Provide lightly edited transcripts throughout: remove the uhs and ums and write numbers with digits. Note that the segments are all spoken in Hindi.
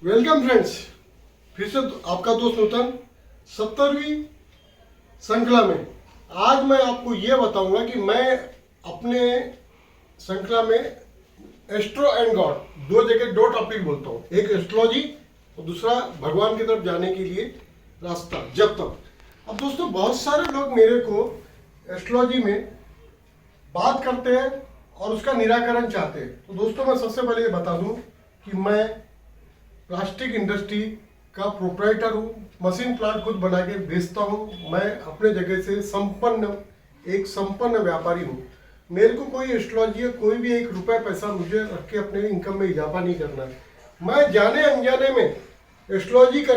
वेलकम फ्रेंड्स, फिर से आपका दोस्त नूतन 70वीं श्रृंखला में। आज मैं आपको ये बताऊंगा कि मैं अपने श्रृंखला में एस्ट्रो एंड गॉड दो टॉपिक बोलता हूँ। एक एस्ट्रोलॉजी और दूसरा भगवान की तरफ जाने के लिए रास्ता जब तक। अब दोस्तों, बहुत सारे लोग मेरे को एस्ट्रोलॉजी में बात करते हैं और उसका निराकरण चाहते हैं। तो दोस्तों, मैं सबसे पहले ये बता दूं कि मैं प्लास्टिक इंडस्ट्री का प्रोप्राइटर हूँ। मशीन प्लांट खुद बना के बेचता हूँ। मैं अपने जगह से एक संपन्न व्यापारी हूँ। मेरे को कोई एस्ट्रोलॉजी या कोई भी एक रुपया पैसा मुझे रख के अपने इनकम में इजाफा नहीं करना है। मैं जाने अनजाने में एस्ट्रोलॉजी का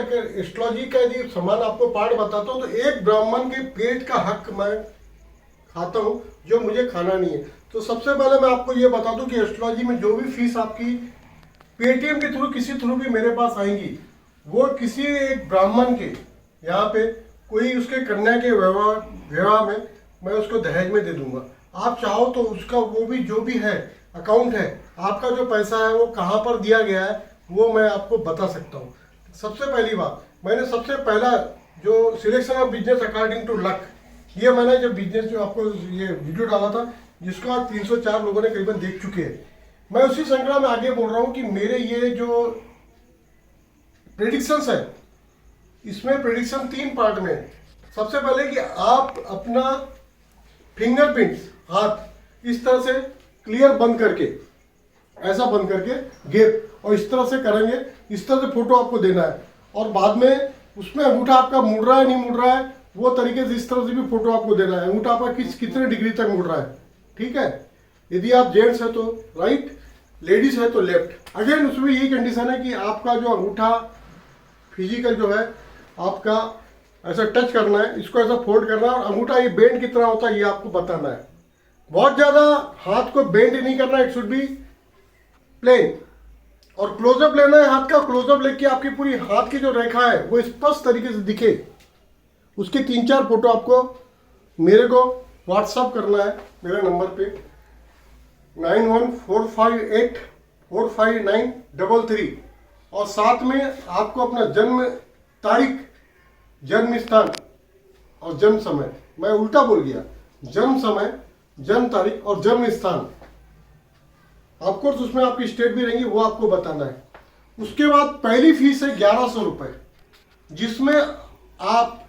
यदि सामान आपको पार्ट बताता हूँ तो एक ब्राह्मण के पेट का हक मैं खाता हूँ जो मुझे खाना नहीं है। तो सबसे पहले मैं आपको ये बता दूं कि एस्ट्रोलॉजी में जो भी फीस आपकी पेटीएम के थ्रू किसी थ्रू भी मेरे पास आएंगी, वो किसी एक ब्राह्मण के यहाँ पे कोई उसके कन्या के विवाह में मैं उसको दहेज में दे दूंगा। आप चाहो तो उसका वो भी जो भी है अकाउंट है, आपका जो पैसा है वो कहाँ पर दिया गया है वो मैं आपको बता सकता हूँ। सबसे पहली बात, मैंने सबसे पहला जो selection of business according to luck, ये मैंने जो बिजनेस जो आपको ये वीडियो डाला था जिसको आज 304 लोगों ने करीबन देख चुके हैं। मैं उसी श्रृंखला में आगे बोल रहा हूँ कि मेरे ये जो प्रेडिक्शंस है, इसमें प्रेडिक्शन 3 पार्ट में है। सबसे पहले कि आप अपना फिंगरप्रिंट्स हाथ इस तरह से क्लियर बंद करके, ऐसा बंद करके गैप और इस तरह से करेंगे। इस तरह से फोटो आपको देना है और बाद में उसमें अंगूठा आपका मुड़ रहा है नहीं मुड़ रहा है वो तरीके से इस तरह से भी फोटो आपको देना है। अंगूठा आपका कितने डिग्री तक मुड़ रहा है, ठीक है। यदि आप जेंट्स है तो राइट, लेडीज है तो लेफ्ट। अगेन उसमें यही कंडीशन है कि आपका जो अंगूठा फिजिकल जो है आपका ऐसा टच करना है, इसको ऐसा फोल्ड करना है और अंगूठा ये बेंड कितना होता है ये आपको बताना है। बहुत ज्यादा हाथ को बेंड नहीं करना, इट शुड बी प्लेन। और क्लोजअप लेना है हाथ का। क्लोजअप लेके आपकी पूरी हाथ की जो रेखा है वो स्पष्ट तरीके से दिखे, उसके 3-4 फोटो आपको मेरे को व्हाट्सअप करना है मेरे नंबर पे 9145845933 और साथ में आपको अपना जन्म तारीख, जन्म स्थान और जन्म समय, मैं उल्टा बोल गया, जन्म समय, जन्म तारीख और जन्म स्थान, ऑफकोर्स उसमें आपकी स्टेट भी रहेंगी, वो आपको बताना है। उसके बाद पहली फीस है 1100 रुपये, जिसमें आप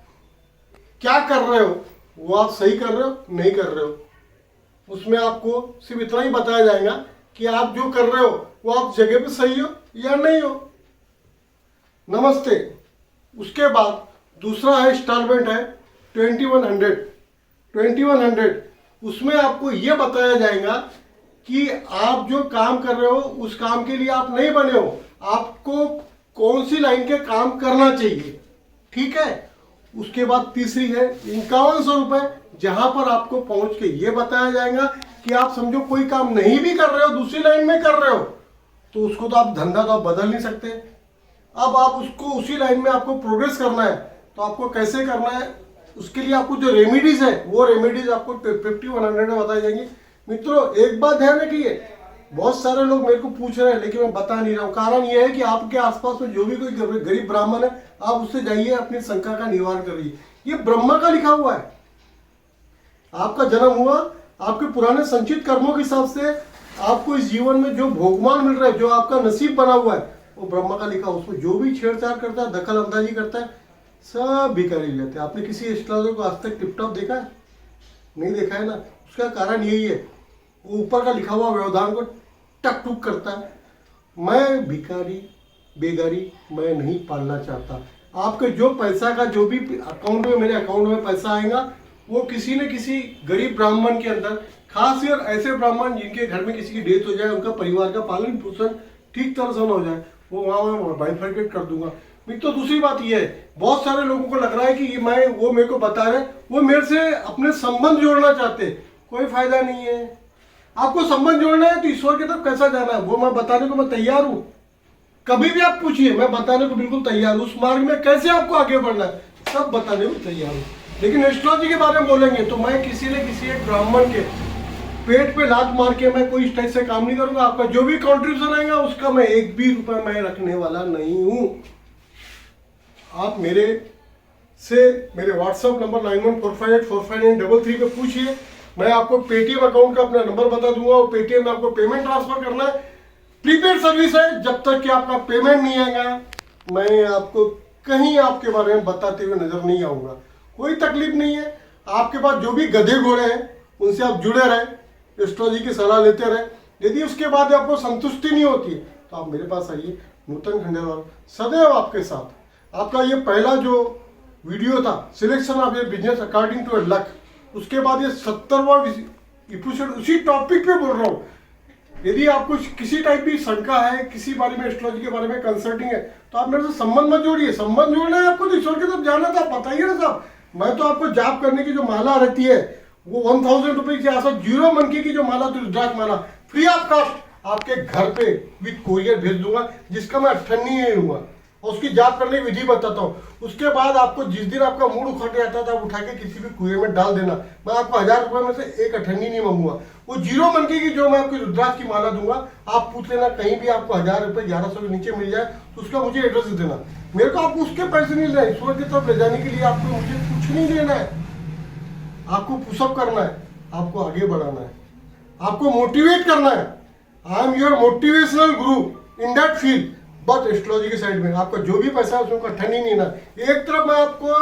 क्या कर रहे हो वो आप सही कर रहे हो नहीं कर रहे हो, उसमें आपको सिर्फ इतना ही बताया जाएगा कि आप जो कर रहे हो वो आप जगह पे सही हो या नहीं हो। नमस्ते। उसके बाद दूसरा है इंस्टॉलमेंट है 2100। उसमें आपको ये बताया जाएगा कि आप जो काम कर रहे हो उस काम के लिए आप नहीं बने हो, आपको कौन सी लाइन के काम करना चाहिए, ठीक है। उसके बाद तीसरी है 5100 रुपए, जहां पर आपको पहुंच के ये बताया जाएगा कि आप समझो कोई काम नहीं भी कर रहे हो, दूसरी लाइन में कर रहे हो, तो उसको तो आप धंधा तो आप बदल नहीं सकते। अब आप उसको उसी लाइन में आपको प्रोग्रेस करना है तो आपको कैसे करना है, उसके लिए आपको जो रेमेडीज है वो रेमेडीज आपको 5100 में बताई जाएंगी। मित्रों, एक बात ध्यान रखिए, बहुत सारे लोग मेरे को पूछ रहे हैं लेकिन मैं बता नहीं रहा हूँ। कारण यह है कि आपके आसपास में जो भी कोई गरीब ब्राह्मण है, आप उससे जाइए, अपनी शंका का निवारण करिए। ये ब्रह्मा का लिखा हुआ है। आपका जन्म हुआ, आपके पुराने संचित कर्मों के हिसाब से आपको इस जीवन में जो भोगमान मिल रहा है, जो आपका नसीब बना हुआ है, वो ब्रह्मा का लिखा। उसमें जो भी छेड़छाड़ करता है, दखल अंदाजी करता है, सब भिखारी लेते हैं। आपने किसी एस्ट्रोलॉजर को आज तक टिपटॉप देखा है? नहीं देखा है ना। उसका कारण यही है, वो ऊपर का लिखा हुआ व्यवधान को टक टुक करता है। मैं भिखारी बेगारी मैं नहीं पालना चाहता। आपके जो पैसा का जो भी अकाउंट में, मेरे अकाउंट में पैसा आएगा, वो किसी न किसी गरीब ब्राह्मण के अंदर, खास और ऐसे ब्राह्मण जिनके घर में किसी की डेथ हो जाए, उनका परिवार का पालन पोषण ठीक तरह से न हो जाए, वो वहाँ बाइफरकेट कर दूंगा। तो दूसरी बात यह है, बहुत सारे लोगों को लग रहा है कि मैं वो मेरे को बता रहे, वो मेरे से अपने संबंध जोड़ना चाहते हैं। कोई फायदा नहीं है। आपको संबंध जोड़ना है तो ईश्वर की तरफ कैसा जाना है वो मैं बताने को मैं तैयार हूं। कभी भी आप पूछिए, मैं बताने को बिल्कुल तैयार हूं। उस मार्ग में कैसे आपको आगे बढ़ना है सब बताने को तैयार हूं। लेकिन एस्ट्रोलॉजी के बारे में बोलेंगे तो मैं किसी न किसी एक ब्राह्मण के पेट पे लात मार के मैं कोई इस टाइप से काम नहीं करूंगा। आपका जो भी कंट्रीब्यूशन आएगा उसका मैं एक भी रुपए मैं रखने वाला नहीं हूं। आप मेरे व्हाट्सएप नंबर 9145845933 पे पूछिए। मैं आपको पेटीएम अकाउंट का अपना नंबर बता दूंगा और पेटीएम में आपको पेमेंट ट्रांसफर करना है। प्रीपेड सर्विस है, जब तक कि आपका पेमेंट नहीं आएगा मैं आपको कहीं आपके बारे में बताते हुए नजर नहीं आऊंगा। कोई तकलीफ नहीं है। आपके पास जो भी गधे घोड़े हैं उनसे आप जुड़े रहे, एस्ट्रोलॉजी की सलाह लेते रहे। यदि उसके बाद आपको संतुष्टि नहीं होती है तो आप मेरे पास आइए। नूतन खंडेलवाल सदैव आपके साथ। आपका ये पहला जो वीडियो था selection of a business according to luck, उसके बाद ये 70वां एपिसोड उसी टॉपिक पे बोल रहा हूँ। यदि आपको किसी टाइप की शंका है, किसी बारे में एस्ट्रोलॉजी के बारे में कंसल्टिंग है तो आप मेरे से संबंध मत जोड़िए। संबंध जोड़ना है आपको तो ईश्वर की तरफ जाना था, बताइए ना साहब। मैं तो आपको जाप करने की जो माला रहती है वो 1000 रुपए की आसपास, 0 मनकी की जो माला तो रुद्राक्ष माला फ्री ऑफ कॉस्ट आपके घर पे विद कोरियर भेज दूंगा, जिसका मैं अठन्नी नहीं लूंगा और उसकी जाप करने की विधि बताता हूँ। उसके बाद आपको जिस दिन आपका मूड उखड़ जाता था उठा के किसी भी कुएं में डाल देना। मैं आपको 1000 रुपए में से एक अठन्नी नहीं मांगूंगा। वो 0 मनकी की जो मैं आपको रुद्राक्ष की माला दूंगा, आप पूछ लेना कहीं भी आपको 1000 रुपए 1100 के नीचे मिल जाए तो उसका मुझे एड्रेस दे देना। मेरे को आपको उसके पैसे नहीं लेना है। ईश्वर की तरफ ले जाने के लिए आपको मुझे कुछ नहीं लेना है। आपको पुशअप करना है, आपको आगे बढ़ाना है, आपको मोटिवेट करना है। I am your motivational Guru in that field. But astrology के साइड में आपका जो भी पैसा है उसमें ठनी नहीं ना। एक तरफ मैं आपको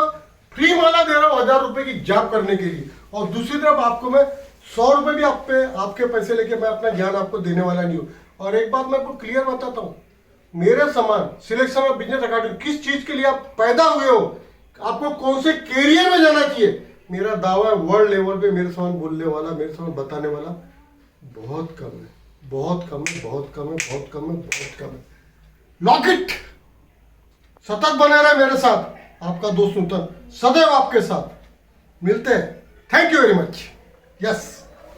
फ्री माला दे रहा हूँ 1000 रुपए की जाप करने के लिए, और दूसरी तरफ आपको मैं 100 रुपए भी आपके पैसे लेके मैं अपना ज्ञान आपको देने वाला नहीं हूँ। और एक बात मैं आपको क्लियर बताता हूँ, मेरे समान सिलेक्शन ऑफ बिजनेस अकॉर्डिंग किस चीज के लिए आप पैदा हुए हो, आपको कौन से कैरियर में जाना चाहिए, मेरा दावा है वर्ल्ड लेवल पे मेरे समान बोलने वाला, मेरे समान बताने वाला बहुत कम है। बहुत कम है, बहुत कम है, बहुत कम है, बहुत कम है। Lock it. सतत बने रहे मेरे साथ। आपका दोस्त नूतन सदैव आपके साथ। मिलते हैं। Thank you very much. Yes.